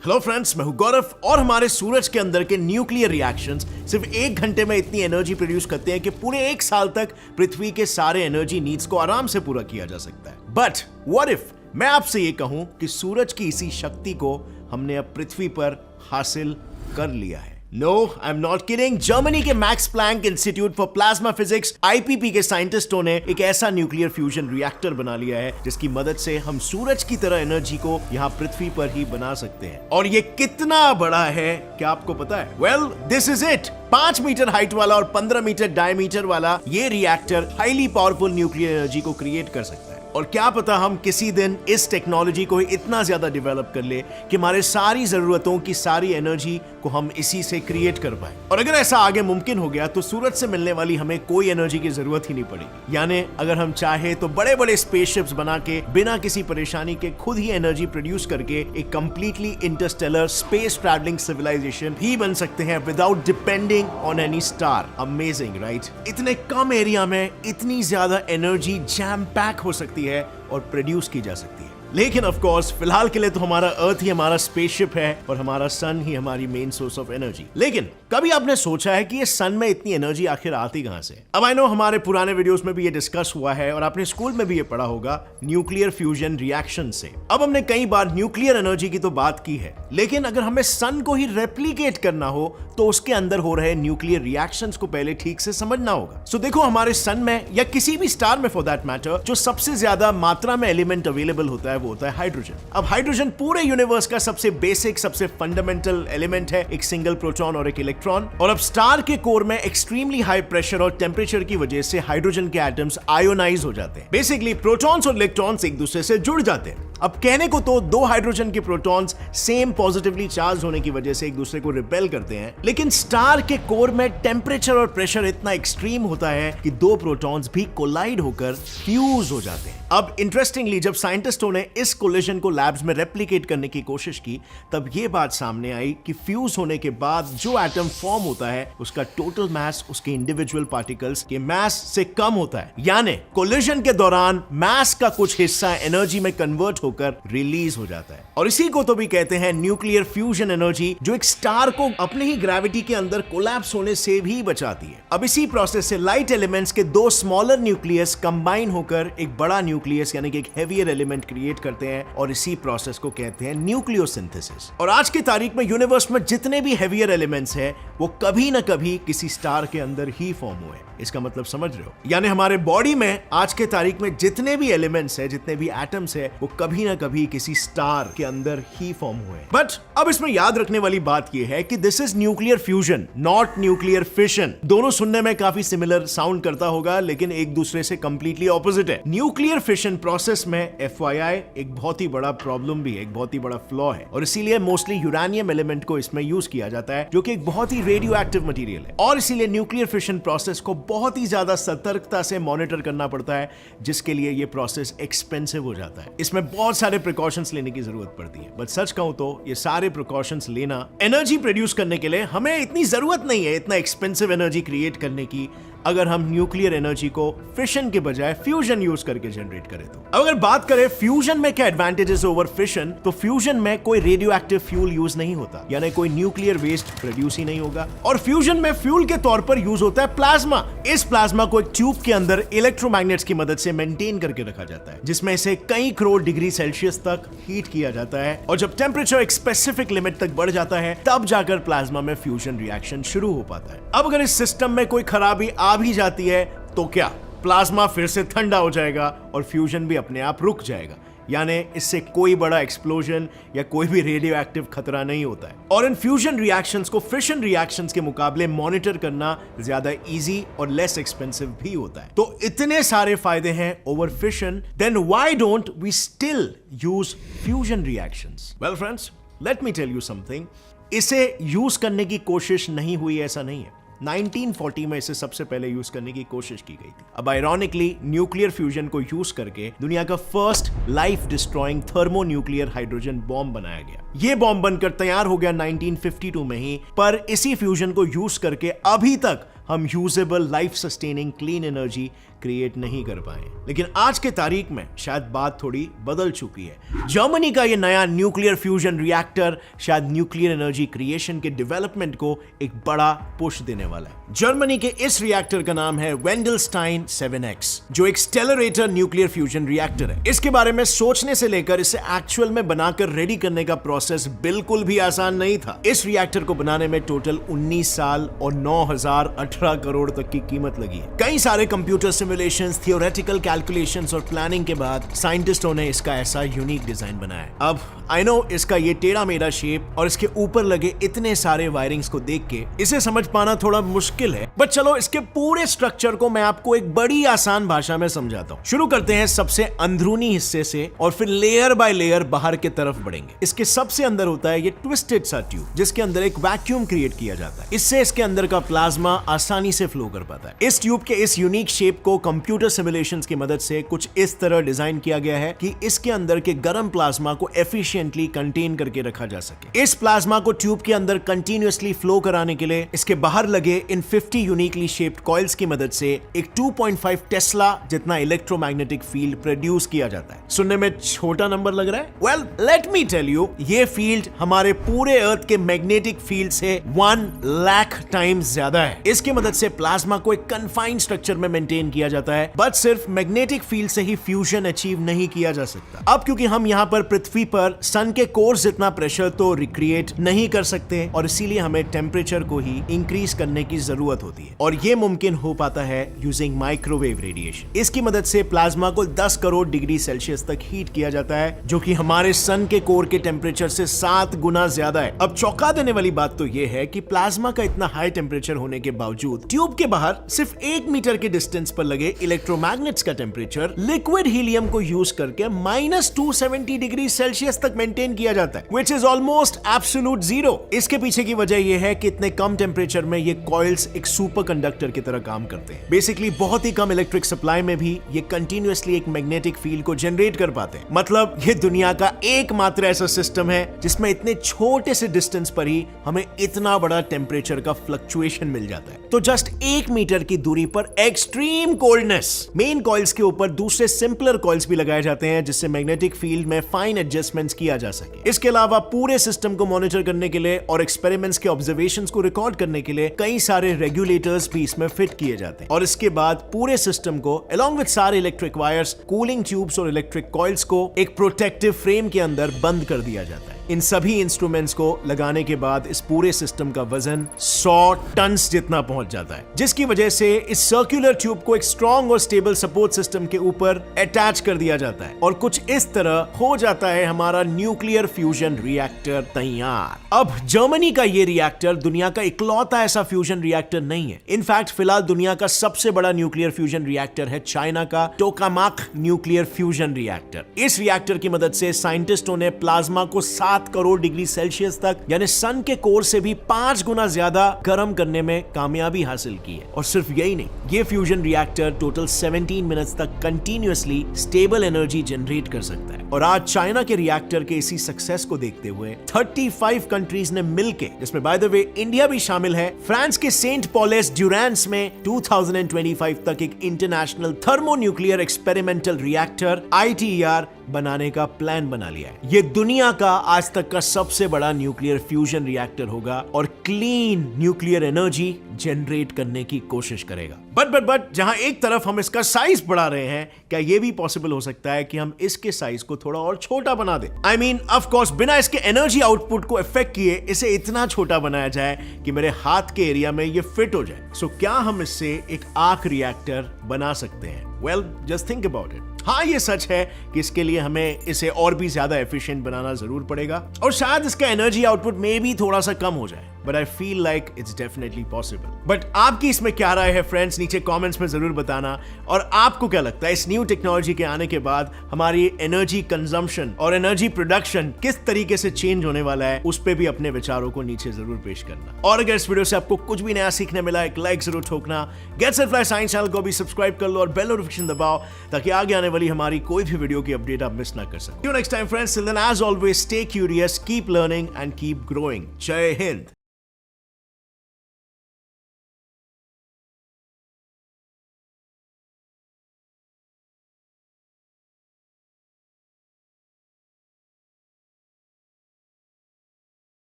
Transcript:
Hello friends, मैं हूं गौरव और हमारे सूरज के अंदर के न्यूक्लियर रिएक्शंस सिर्फ 1 घंटे में इतनी एनर्जी प्रोड्यूस करते हैं कि पूरे 1 साल तक पृथ्वी के सारे एनर्जी नीड्स को आराम से पूरा किया जा सकता है। बट व्हाट इफ मैं आपसे ये कहूं कि सूरज की इसी शक्ति को हमने अब पृथ्वी पर हासिल कर लिया है। No, I am not kidding. Germany के Max Planck Institute for Plasma Physics IPP के साइंटिस्टों ने एक ऐसा न्यूक्लियर फ्यूजन रिएक्टर बना लिया है जिसकी मदद से हम सूरज की तरह एनर्जी को यहाँ पृथ्वी पर ही बना सकते हैं। और ये कितना बड़ा है क्या आपको पता है? Well, this is it. 5 metre height वाला और 15 मीटर डायमीटर वाला ये reactor highly powerful nuclear energy को क्रिएट कर सकता है। और क्या पता हम किसी दिन इस टेक्नोलॉजी को इतना ज्यादा डेवलप कर ले कि हमारे सारी जरूरतों की सारी एनर्जी को हम इसी से क्रिएट कर पाए। और अगर ऐसा आगे मुमकिन हो गया तो सूरज से मिलने वाली हमें कोई एनर्जी की जरूरत ही नहीं पड़ेगी। यानी अगर हम चाहे तो बड़े बड़े स्पेसशिप्स बना के बिना किसी परेशानी के खुद ही एनर्जी प्रोड्यूस करके एक completely interstellar space travelling civilisation भी बन सकते हैं without depending on any star. Amazing, right? इतने कम एरिया में इतनी ज्यादा एनर्जी जैम पैक हो सकती है और प्रोड्यूस की जा सकती है। लेकिन ऑफ कोर्स फिलहाल के लिए तो हमारा अर्थ ही हमारा स्पेसशिप है और हमारा सन ही हमारी मेन सोर्स ऑफ एनर्जी। लेकिन कभी आपने सोचा है कि ये सन में इतनी एनर्जी आखिर आती कहां से? अब आई नो हमारे पुराने वीडियोस में भी ये डिस्कस हुआ है और आपने स्कूल में भी ये पढ़ा होगा, न्यूक्लियर फ्यूजन रिएक्शन से। अब हमने कई बार न्यूक्लियर एनर्जी की तो बात की है, लेकिन अगर हमें सन को ही रेप्लिकेट करना हो तो उसके अंदर हो रहे न्यूक्लियर रिएक्शंस को पहले ठीक से समझना होगा। सो देखो, हमारे सन में या किसी भी स्टार में फॉर दैट मैटर जो सबसे ज्यादा मात्रा में एलिमेंट अवेलेबल होता है वो होता है हाइड्रोजन। अब हाइड्रोजन पूरे यूनिवर्स का सबसे बेसिक, सबसे फंडामेंटल एलिमेंट है, एक सिंगल प्रोटॉन और एक इलेक्ट्रॉन। और अब स्टार के कोर में एक्सट्रीमली हाई प्रेशर और टेम्परेचर की वजह से हाइड्रोजन के एटम्स आयोनाइज हो जाते हैं। बेसिकली प्रोटॉन्स और इलेक्ट्रॉन्स एक दूसरे से जुड़ जाते हैं। अब कहने को तो 2 हाइड्रोजन के प्रोटॉन्स सेम पॉजिटिवली चार्ज होने की वजह से एक दूसरे को रिपेल करते हैं, लेकिन स्टार के कोर में टेम्परेचर और प्रेशर इतना एक्सट्रीम होता है कि 2 प्रोटॉन्स भी कोलाइड होकर फ्यूज हो जाते हैं। अब इंटरेस्टिंगली जब साइंटिस्टों ने इस कोलिजन को लैब्स में रेप्लिकेट करने की कोशिश की तब यह बात सामने आई कि फ्यूज होने के बाद जो एटम फॉर्म होता है उसका टोटल मास उसके इंडिविजुअल पार्टिकल्स के मास से कम होता है। यानी कोलिजन के दौरान मास का कुछ हिस्सा एनर्जी में कन्वर्ट होकर रिलीज हो जाता है। और इसी को तो भी कहते हैं न्यूक्लियर फ्यूजन एनर्जी, जो एक स्टार को अपने ही ग्रेविटी के अंदर कोलैप्स होने से भी बचाती है। अब इसी प्रोसेस से लाइट एलिमेंट्स के 2 स्मॉलर न्यूक्लियस कंबाइन होकर एक बड़ा न्यूक्लियस यानी कि एक हेवियर एलिमेंट क्रिएट करते हैं और इसी प्रोसेस को कहते हैं न्यूक्लियोसिंथेसिस। और आज की तारीख में यूनिवर्स में जितने भी हेवियर एलिमेंट्स हैं वो कभी ना कभी किसी स्टार के अंदर ही फॉर्म हुए। इसका मतलब समझ रहे हो? यानी हमारे बॉडी में आज के तारीख में जितने भी एलिमेंट्स हैं, जितने भी एटम्स हैं, वो कभी ना कभी किसी स्टार के अंदर ही फॉर्म हुए। बट अब इसमें याद रखने वाली बात यह है कि this is nuclear fusion, not nuclear fission. दोनों सुनने में काफी सिमिलर साउंड करता होगा लेकिन एक दूसरे से कंप्लीटली ऑपोजिट है। न्यूक्लियर फिशन प्रोसेस में FYI एक बहुत ही बड़ा प्रॉब्लम भी है, एक बहुत ही बड़ा फ्लॉ है और इसीलिए मोस्टली यूरेनियम एलिमेंट को इसमें यूज किया जाता है जो कि एक बहुत ही रेडियो एक्टिव मटेरियल है। और इसीलिए न्यूक्लियर फिशन प्रोसेस को बहुत ही ज्यादा सतर्कता से मॉनिटर करना पड़ता है, जिसके लिए ये प्रोसेस एक्सपेंसिव हो जाता है। इसमें बहुत सारे प्रिकॉशंस लेने की जरूरत पड़ती है। बट सच कहूं तो ये सारे प्रिकॉशंस लेना एनर्जी प्रोड्यूस करने के लिए हमें इतनी जरूरत नहीं है इतना एक्सपेंसिव एनर्जी क्रिएट करने की, अगर हम न्यूक्लियर एनर्जी को फिशन के बजाय फ्यूजन यूज करके जनरेट करें तो। अब अगर बात करें फ्यूजन में क्या एडवांटेजेस ओवर फिशन, तो फ्यूजन में कोई रेडियो एक्टिव फ्यूल यूज नहीं होता, यानी कोई न्यूक्लियर वेस्ट प्रोड्यूस ही नहीं होगा। और फ्यूजन में फ्यूल के तौर पर यूज होता है प्लाज्मा। इस प्लाज्मा को एक ट्यूब के अंदर इलेक्ट्रोमैग्नेट्स की मदद से मेंटेन करके रखा जाता है, जिसमें इसे कई करोड़ डिग्री सेल्सियस तक हीट किया जाता है। और जब टेम्परेचर एक स्पेसिफिक लिमिट तक बढ़ जाता है तब जाकर प्लाज्मा में फ्यूजन रिएक्शन शुरू हो पाता है। अब अगर इस सिस्टम में कोई खराबी आ भी जाती है तो क्या प्लाज्मा फिर से ठंडा हो जाएगा और फ्यूजन भी अपने आप रुक जाएगा। यानी इससे कोई बड़ा एक्सप्लोजन या कोई भी रेडियो एक्टिव खतरा नहीं होता है। और इन फ्यूजन रिएक्शंस को फिशन रिएक्शंस के मुकाबले मॉनिटर करना ज्यादा इजी और लेस एक्सपेंसिव भी होता है। तो इतने सारे फायदे हैं over fission, then why don't we still use fusion reactions? Well friends, let me tell you something. इसे यूज करने की कोशिश नहीं हुई ऐसा नहीं है। 1940 में इसे सबसे पहले यूज करने की कोशिश की गई थी। अब आयरॉनिकली न्यूक्लियर फ्यूजन को यूज करके दुनिया का first life destroying thermo nuclear hydrogen bomb बनाया गया। ये बॉम्ब बनकर तैयार हो गया 1952 में ही, पर इसी फ्यूजन को यूज करके अभी तक हम usable life sustaining clean energy create नहीं कर पाए। लेकिन आज के तारीख में शायद बात थोड़ी बदल चुकी है। जर्मनी का ये नया न्यूक्लियर फ्यूजन रिएक्टर शायद न्यूक्लियर एनर्जी क्रिएशन के डेवलपमेंट को एक बड़ा पुश देने वाला है। जर्मनी के इस रिएक्टर का नाम है वेंडलस्टाइन 7X, जो एक स्टेलरेटर न्यूक्लियर फ्यूजन रिएक्टर है। इसके बारे में सोचने से लेकर इसे एक्चुअल में बनाकर रेडी करने का प्रोसेस बिल्कुल भी आसान नहीं था। इस रिएक्टर को बनाने में टोटल 19 साल और 9,018 करोड़ तक की कीमत लगी है। कई सारे कंप्यूटर सिमुलेशंस, थियोरेटिकल कैलकुलेशंस और प्लानिंग के बाद साइंटिस्टों ने इसका ऐसा यूनिक डिजाइन बनाया। अब आई नो इसका ये टेढ़ा मेढ़ा शेप और इसके ऊपर लगे इतने सारे वायरिंग्स को देख के इसे समझ पाना थोड़ा मुश्किल है, बट चलो इसके पूरे स्ट्रक्चर को मैं आपको एक बड़ी आसान भाषा में समझाता हूँ। शुरू करते हैं सबसे अंदरूनी हिस्से से और फिर लेयर बाय लेयर बाहर के तरफ बढ़ेंगे। इसके सबसे अंदर होता है ये ट्विस्टेड सा ट्यूब, जिसके अंदर एक वैक्यूम क्रिएट किया जाता है। इससे इसके अंदर का प्लाज्मा आसानी से फ्लो कर पाता है। इस ट्यूब के इस यूनिक शेप को कंप्यूटर सिमुलेशंस की मदद से कुछ इस तरह डिजाइन किया गया है कि इसके अंदर के गर्म प्लाज्मा को एफिशिएंटली कंटेन करके रखा जा सके। इस प्लाज्मा को ट्यूब के अंदर कंटिन्यूअसली फ्लो कराने के लिए इसके बाहर लगे इन 50 यूनिकली शेप्ड कॉइल्स की मदद से एक 2.5 टेस्ला जितना इलेक्ट्रोमैग्नेटिक फील्ड प्रोड्यूस किया जाता है। सुनने में छोटा नंबर लग रहा है? Well, let me tell you, ये फील्ड हमारे पूरे अर्थ के मैग्नेटिक फील्ड से 1 लाख टाइम्स ज्यादा है। इसकी मदद से प्लाज्मा को एक कन्फाइंड स्ट्रक्चर में मेंटेन किया जाता है, बट सिर्फ मैग्नेटिक फील्ड से ही फ्यूजन अचीव नहीं किया जा सकता। अब क्योंकि हम यहाँ पर पृथ्वी पर सन के कोर जितना प्रेशर तो रिक्रिएट नहीं कर सकते और इसीलिए हमें टेम्परेचर को ही इंक्रीज करने की जरूरत होती है, और ये मुमकिन हो पाता है यूजिंग माइक्रोवेव रेडिएशन। इसकी मदद से प्लाज्मा को 10 करोड़ डिग्री सेल्सियस तक हीट किया जाता है, जो कि हमारे सन के कोर के टेम्परेचर से 7 गुना ज्यादा है। अब चौंका देने वाली बात तो ये है कि प्लाज्मा का इतना हाई टेम्परेचर होने के बावजूद ट्यूब के बाहर सिर्फ 1 मीटर के डिस्टेंस पर लगे इलेक्ट्रोमैग्नेट्स का टेम्परेचर लिक्विड हीलियम को यूज करके -270 डिग्री सेल्सियस तक मेंटेन किया जाता है, which is almost absolute zero। इसके पीछे की वजह यह है कि इतने कम टेम्परेचर में ये कॉइल्स एक सुपर कंडक्टर की तरह काम करते हैं। बेसिकली बहुत ही कम इलेक्ट्रिक सप्लाई में भी ये कंटिन्यूअसली एक मैग्नेटिक फील्ड को जनरेट कर पाते हैं। मतलब ये दुनिया का एकमात्र ऐसा सिस्टम है जिसमें इतने छोटे से डिस्टेंस पर ही हमें इतना बड़ा टेम्परेचर का फ्लक्चुएशन मिल जाता है। तो जस्ट 1 मीटर की दूरी पर एक्सट्रीम कोल्डनेस। मेन कॉइल्स के ऊपर दूसरे सिंपलर कॉइल्स भी लगाए जाते हैं जिससे मैग्नेटिक फील्ड में फाइन एडजस्टमेंट्स किया जा सके। इसके अलावा पूरे सिस्टम को मॉनिटर करने के लिए और एक्सपेरिमेंट्स के ऑब्जर्वेशंस को रिकॉर्ड करने के लिए कई सारे रेगुलेटर्स भी इसमें फिट किए जाते हैं, और इसके बाद पूरे सिस्टम को अलॉन्ग विद सारे इलेक्ट्रिक वायर्स, कूलिंग ट्यूब्स और इलेक्ट्रिक कॉइल्स को एक प्रोटेक्टिव फ्रेम के अंदर बंद कर दिया जाता है। इन सभी इंस्ट्रूमेंट्स को लगाने के बाद इस पूरे सिस्टम का वजन 100 टन जितना पहुंच जाता है, जिसकी वजह से इस सर्कुलर ट्यूब को एक स्ट्रॉन्ग और स्टेबल सपोर्ट सिस्टम के ऊपर अटैच कर दिया जाता है, और कुछ इस तरह हो जाता है हमारा न्यूक्लियर फ्यूजन रिएक्टर तैयार। अब जर्मनी का ये रिएक्टर दुनिया का इकलौता ऐसा फ्यूजन रिएक्टर नहीं है। इनफैक्ट फिलहाल दुनिया का सबसे बड़ा न्यूक्लियर फ्यूजन रिएक्टर है चाइना का टोकामाक न्यूक्लियर फ्यूजन रिएक्टर। इस रिएक्टर की मदद से साइंटिस्टों ने प्लाज्मा को 7 करोड़ डिग्री सेल्सियस तक, यानी सन के कोर से भी 5 गुना ज्यादा गर्म करने में कामयाबी हासिल की है। और सिर्फ यही नहीं, ये फ्यूजन रिएक्टर टोटल 17 मिनट्स तक कंटिन्यूअसली स्टेबल एनर्जी जनरेट कर सकता है। और आज चाइना के रिएक्टर के इसी सक्सेस को देखते हुए 35 कंट्रीज ने मिलके, जिसमें बाय द वे इंडिया भी शामिल है, फ्रांस के सेंट पॉलेस ड्यूरेंस में 2025 तक एक international thermonuclear experimental reactor ITER बनाने का प्लान बना लिया है। ये दुनिया का आज तक का सबसे बड़ा न्यूक्लियर फ्यूजन रिएक्टर होगा और क्लीन न्यूक्लियर एनर्जी जनरेट करने की कोशिश करेगा। बट जहां एक तरफ हम इसका साइज बढ़ा रहे हैं, क्या ये भी पॉसिबल हो सकता है कि हम इसके साइज को थोड़ा और छोटा बना दें? I mean, of course, बिना इसके एनर्जी आउटपुट को इफेक्ट किए इसे इतना छोटा बनाया जाए कि मेरे हाथ के एरिया में ये फिट हो जाए। सो क्या हम इससे एक आर्क रिएक्टर बना सकते हैं? Well, just think about it. हाँ, ये सच है कि इसके लिए हमें इसे और भी ज्यादा एफिशिएंट बनाना जरूर पड़ेगा, और शायद इसका एनर्जी आउटपुट में भी थोड़ा सा कम हो जाए। but I feel like it's definitely possible. But आपकी इसमें क्या राय है फ्रेंड्स, नीचे कमेंट्स में जरूर बताना। और आपको क्या लगता है इस न्यू टेक्नोलॉजी के आने के बाद हमारी एनर्जी कंजम्पशन और एनर्जी प्रोडक्शन किस तरीके से चेंज होने वाला है, उस पे भी अपने विचारों को नीचे जरूर पेश करना। और अगर इस वीडियो से आपको कुछ भी नया सीखने मिला, एक लाइक जरूर ठोकना। Gets it fly science channel को भी सब्सक्राइब कर लो और बेल नोटिफिकेशन दबाओ ताकि आगे आने वाली हमारी कोई भी वीडियो की अपडेट आप मिस ना कर सको। Next time friends, till then as always stay curious, keep learning and keep growing. जय हिंद।